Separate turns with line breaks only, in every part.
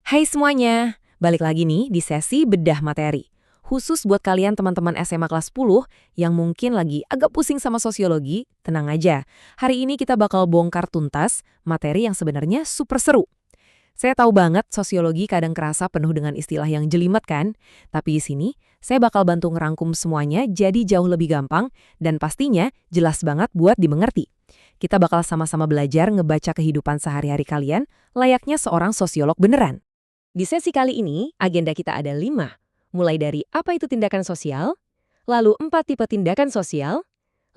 Hai semuanya, balik lagi nih di sesi bedah materi. Khusus buat kalian teman-teman SMA kelas 10 yang mungkin lagi agak pusing sama sosiologi, tenang aja. Hari ini kita bakal bongkar tuntas materi yang sebenarnya super seru. Saya tahu banget sosiologi kadang kerasa penuh dengan istilah yang jelimet kan? Tapi di sini, saya bakal bantu ngerangkum semuanya jadi jauh lebih gampang dan pastinya jelas banget buat dimengerti. Kita bakal sama-sama belajar ngebaca kehidupan sehari-hari kalian layaknya seorang sosiolog beneran. Di sesi kali ini, agenda kita ada 5. Mulai dari apa itu tindakan sosial, lalu 4 tipe tindakan sosial,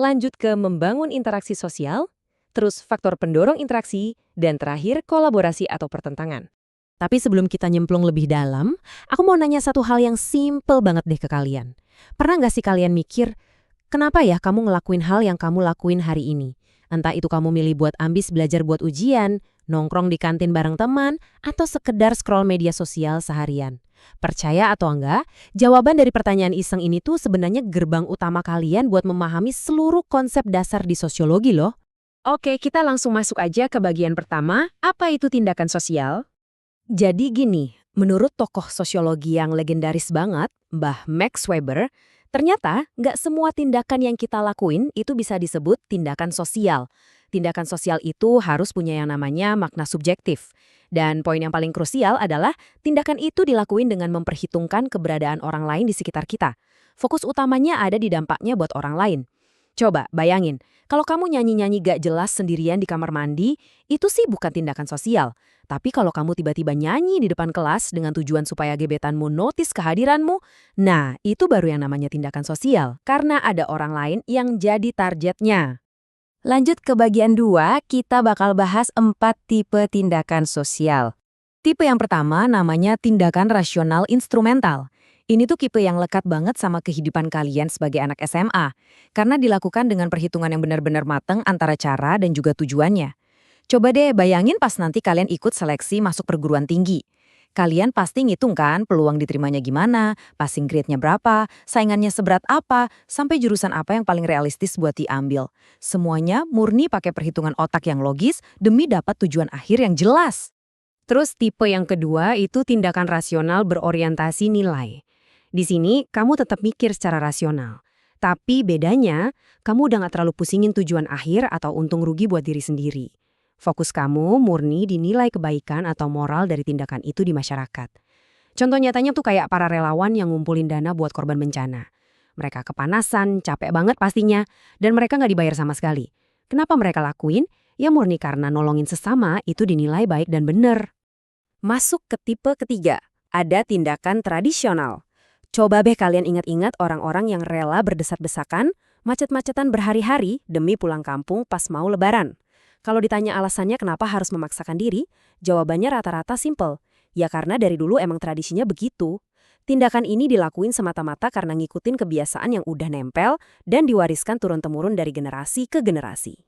lanjut ke membangun interaksi sosial, terus faktor pendorong interaksi, dan terakhir kolaborasi atau pertentangan. Tapi sebelum kita nyemplung lebih dalam, aku mau nanya satu hal yang simple banget deh ke kalian. Pernah nggak sih kalian mikir, kenapa ya kamu ngelakuin hal yang kamu lakuin hari ini? Entah itu kamu milih buat ambis belajar buat ujian, nongkrong di kantin bareng teman, atau sekedar scroll media sosial seharian. Percaya atau enggak, jawaban dari pertanyaan iseng ini tuh sebenarnya gerbang utama kalian buat memahami seluruh konsep dasar di sosiologi loh. Oke, kita langsung masuk aja ke bagian pertama, apa itu tindakan sosial? Jadi gini, menurut tokoh sosiologi yang legendaris banget, Mbah Max Weber, ternyata nggak semua tindakan yang kita lakuin itu bisa disebut tindakan sosial. Tindakan sosial itu harus punya yang namanya makna subjektif. Dan poin yang paling krusial adalah tindakan itu dilakuin dengan memperhitungkan keberadaan orang lain di sekitar kita. Fokus utamanya ada di dampaknya buat orang lain. Coba bayangin, kalau kamu nyanyi-nyanyi gak jelas sendirian di kamar mandi, itu sih bukan tindakan sosial. Tapi kalau kamu tiba-tiba nyanyi di depan kelas dengan tujuan supaya gebetanmu notice kehadiranmu, nah itu baru yang namanya tindakan sosial, karena ada orang lain yang jadi targetnya. Lanjut ke bagian 2, kita bakal bahas 4 tipe tindakan sosial. Tipe yang pertama namanya tindakan rasional instrumental. Ini tuh tipe yang lekat banget sama kehidupan kalian sebagai anak SMA, karena dilakukan dengan perhitungan yang benar-benar matang antara cara dan juga tujuannya. Coba deh bayangin pas nanti kalian ikut seleksi masuk perguruan tinggi. Kalian pasti ngitung kan peluang diterimanya gimana, passing grade-nya berapa, saingannya seberat apa, sampai jurusan apa yang paling realistis buat diambil. Semuanya murni pakai perhitungan otak yang logis demi dapat tujuan akhir yang jelas. Terus tipe yang kedua itu tindakan rasional berorientasi nilai. Di sini, kamu tetap mikir secara rasional. Tapi bedanya, kamu udah gak terlalu pusingin tujuan akhir atau untung rugi buat diri sendiri. Fokus kamu murni di nilai kebaikan atau moral dari tindakan itu di masyarakat. Contoh nyatanya tuh kayak para relawan yang ngumpulin dana buat korban bencana. Mereka kepanasan, capek banget pastinya, dan mereka gak dibayar sama sekali. Kenapa mereka lakuin? Ya murni karena nolongin sesama itu dinilai baik dan bener. Masuk ke tipe ketiga, ada tindakan tradisional. Coba deh kalian ingat-ingat orang-orang yang rela berdesak-desakan, macet-macetan berhari-hari demi pulang kampung pas mau lebaran. Kalau ditanya alasannya kenapa harus memaksakan diri, jawabannya rata-rata simple. Ya karena dari dulu emang tradisinya begitu. Tindakan ini dilakuin semata-mata karena ngikutin kebiasaan yang udah nempel dan diwariskan turun-temurun dari generasi ke generasi.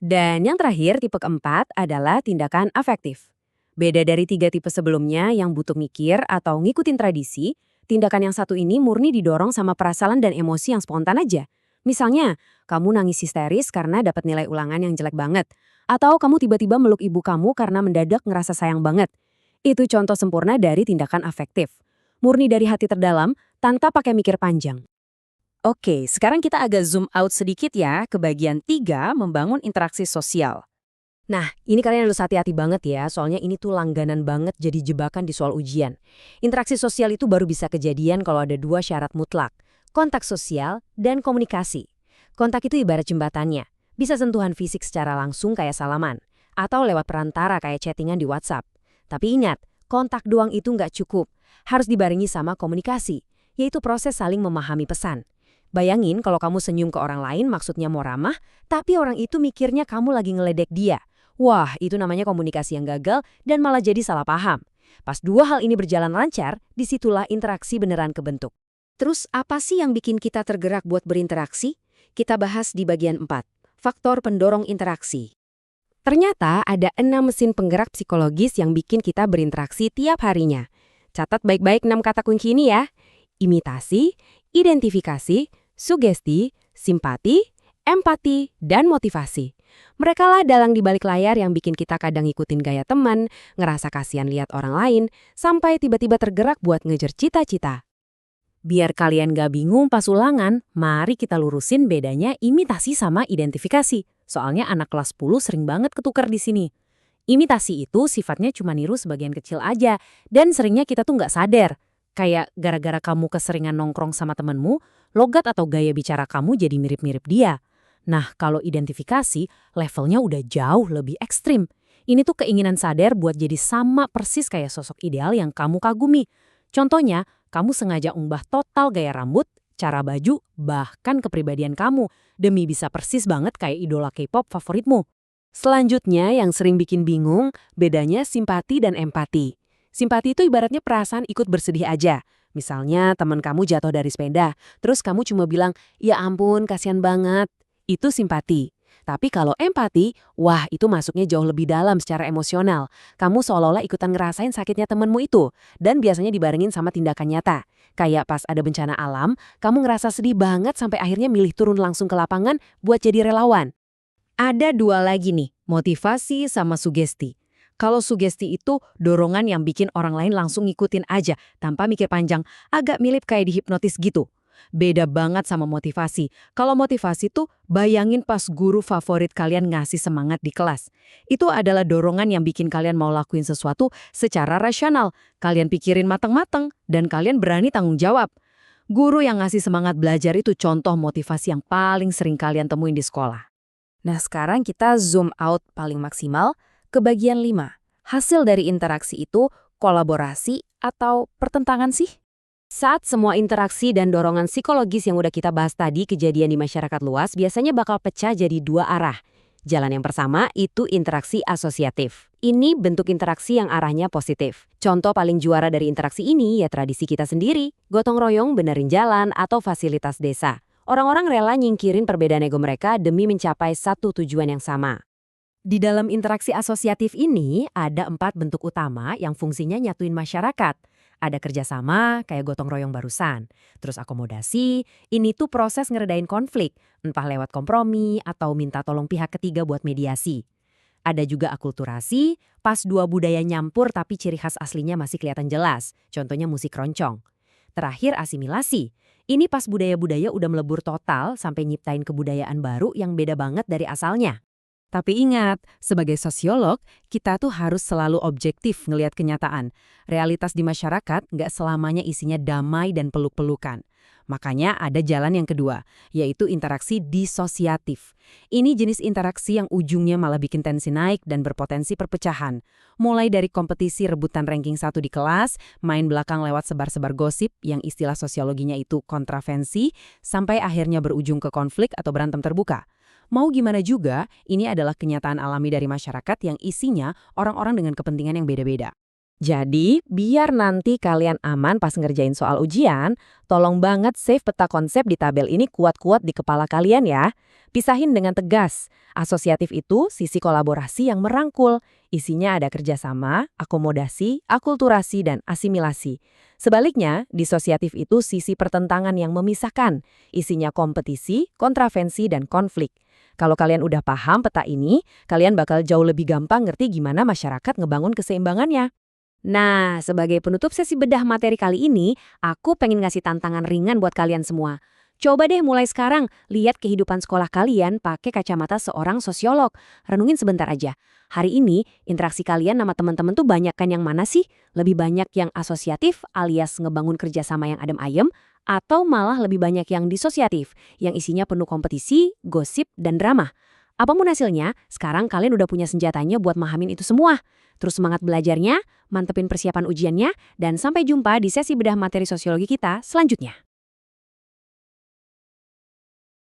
Dan yang terakhir, tipe keempat adalah tindakan afektif. Beda dari 3 tipe sebelumnya yang butuh mikir atau ngikutin tradisi, tindakan yang satu ini murni didorong sama perasaan dan emosi yang spontan aja. Misalnya, kamu nangis histeris karena dapat nilai ulangan yang jelek banget. Atau kamu tiba-tiba meluk ibu kamu karena mendadak ngerasa sayang banget. Itu contoh sempurna dari tindakan afektif. Murni dari hati terdalam, tanpa pakai mikir panjang. Oke, sekarang kita agak zoom out sedikit ya ke bagian 3, membangun interaksi sosial. Nah, ini kalian harus hati-hati banget ya, soalnya ini tuh langganan banget jadi jebakan di soal ujian. Interaksi sosial itu baru bisa kejadian kalau ada 2 syarat mutlak, kontak sosial dan komunikasi. Kontak itu ibarat jembatannya, bisa sentuhan fisik secara langsung kayak salaman, atau lewat perantara kayak chattingan di WhatsApp. Tapi ingat, kontak doang itu nggak cukup, harus dibarengi sama komunikasi, yaitu proses saling memahami pesan. Bayangin kalau kamu senyum ke orang lain maksudnya mau ramah, tapi orang itu mikirnya kamu lagi ngeledek dia. Wah, itu namanya komunikasi yang gagal dan malah jadi salah paham. Pas 2 hal ini berjalan lancar, disitulah interaksi beneran kebentuk. Terus apa sih yang bikin kita tergerak buat berinteraksi? Kita bahas di bagian 4, faktor pendorong interaksi. Ternyata ada 6 mesin penggerak psikologis yang bikin kita berinteraksi tiap harinya. Catat baik-baik 6 kata kunci ini ya. Imitasi, identifikasi, sugesti, simpati, empati, dan motivasi.
Merekalah dalang di balik layar yang bikin kita kadang ngikutin gaya teman, ngerasa kasihan lihat orang lain, sampai tiba-tiba tergerak buat ngejar cita-cita.
Biar kalian gak bingung pas ulangan, mari kita lurusin bedanya imitasi sama identifikasi. Soalnya anak kelas 10 sering banget ketukar di sini. Imitasi itu sifatnya cuma niru sebagian kecil aja, dan seringnya kita tuh nggak sadar. Kayak gara-gara kamu keseringan nongkrong sama temenmu, logat atau gaya bicara kamu jadi mirip-mirip dia. Nah, kalau identifikasi, levelnya udah jauh lebih ekstrim. Ini tuh keinginan sadar buat jadi sama persis kayak sosok ideal yang kamu kagumi. Contohnya, kamu sengaja ubah total gaya rambut, cara baju, bahkan kepribadian kamu, demi bisa persis banget kayak idola K-pop favoritmu.
Selanjutnya yang sering bikin bingung, bedanya simpati dan empati. Simpati itu ibaratnya perasaan ikut bersedih aja. Misalnya teman kamu jatuh dari sepeda, terus kamu cuma bilang, ya ampun kasihan banget. Itu simpati. Tapi kalau empati, wah itu masuknya jauh lebih dalam secara emosional. Kamu seolah-olah ikutan ngerasain sakitnya temenmu itu. Dan biasanya dibarengin sama tindakan nyata. Kayak pas ada bencana alam, kamu ngerasa sedih banget sampai akhirnya milih turun langsung ke lapangan buat jadi relawan.
Ada dua lagi nih, motivasi sama sugesti. Kalau sugesti itu dorongan yang bikin orang lain langsung ngikutin aja tanpa mikir panjang, agak mirip kayak dihipnotis gitu. Beda banget sama motivasi. Kalau motivasi tuh bayangin pas guru favorit kalian ngasih semangat di kelas. Itu adalah dorongan yang bikin kalian mau lakuin sesuatu secara rasional. Kalian pikirin matang-matang dan kalian berani tanggung jawab. Guru yang ngasih semangat belajar itu contoh motivasi yang paling sering kalian temuin di sekolah. Nah, sekarang kita zoom out paling maksimal ke bagian 5. Hasil dari interaksi itu kolaborasi atau pertentangan sih?
Saat semua interaksi dan dorongan psikologis yang udah kita bahas tadi kejadian di masyarakat luas biasanya bakal pecah jadi dua arah. Jalan yang pertama itu interaksi asosiatif. Ini bentuk interaksi yang arahnya positif. Contoh paling juara dari interaksi ini ya tradisi kita sendiri, gotong royong benerin jalan atau fasilitas desa. Orang-orang rela nyingkirin perbedaan ego mereka demi mencapai satu tujuan yang sama. Di dalam interaksi asosiatif ini ada 4 bentuk utama yang fungsinya nyatuin masyarakat. Ada kerjasama, kayak gotong royong barusan. Terus akomodasi, ini tuh proses ngeredain konflik, entah lewat kompromi atau minta tolong pihak ketiga buat mediasi. Ada juga akulturasi, pas dua budaya nyampur tapi ciri khas aslinya masih kelihatan jelas. Contohnya musik keroncong. Terakhir asimilasi. Ini pas budaya-budaya udah melebur total sampai nyiptain kebudayaan baru yang beda banget dari asalnya. Tapi ingat, sebagai sosiolog, kita tuh harus selalu objektif ngelihat kenyataan. Realitas di masyarakat nggak selamanya isinya damai dan peluk-pelukan. Makanya ada jalan yang kedua, yaitu interaksi disosiatif. Ini jenis interaksi yang ujungnya malah bikin tensi naik dan berpotensi perpecahan. Mulai dari kompetisi rebutan ranking 1 di kelas, main belakang lewat sebar-sebar gosip yang istilah sosiologinya itu kontravensi, sampai akhirnya berujung ke konflik atau berantem terbuka. Mau gimana juga, ini adalah kenyataan alami dari masyarakat yang isinya orang-orang dengan kepentingan yang beda-beda. Jadi, biar nanti kalian aman pas ngerjain soal ujian, tolong banget save peta konsep di tabel ini kuat-kuat di kepala kalian ya. Pisahin dengan tegas. Asosiatif itu sisi kolaborasi yang merangkul. Isinya ada kerjasama, akomodasi, akulturasi, dan asimilasi. Sebaliknya, disosiatif itu sisi pertentangan yang memisahkan. Isinya kompetisi, kontravensi, dan konflik. Kalau kalian udah paham peta ini, kalian bakal jauh lebih gampang ngerti gimana masyarakat ngebangun keseimbangannya. Nah, sebagai penutup sesi bedah materi kali ini, aku pengen ngasih tantangan ringan buat kalian semua. Coba deh mulai sekarang, lihat kehidupan sekolah kalian pakai kacamata seorang sosiolog. Renungin sebentar aja. Hari ini, interaksi kalian sama teman-teman tuh banyak kan yang mana sih? Lebih banyak yang asosiatif alias ngebangun kerjasama yang adem ayem, atau malah lebih banyak yang disosiatif, yang isinya penuh kompetisi, gosip, dan drama. Apapun hasilnya, sekarang kalian udah punya senjatanya buat mahamin itu semua. Terus semangat belajarnya, mantepin persiapan ujiannya, dan sampai jumpa di sesi bedah materi sosiologi kita selanjutnya.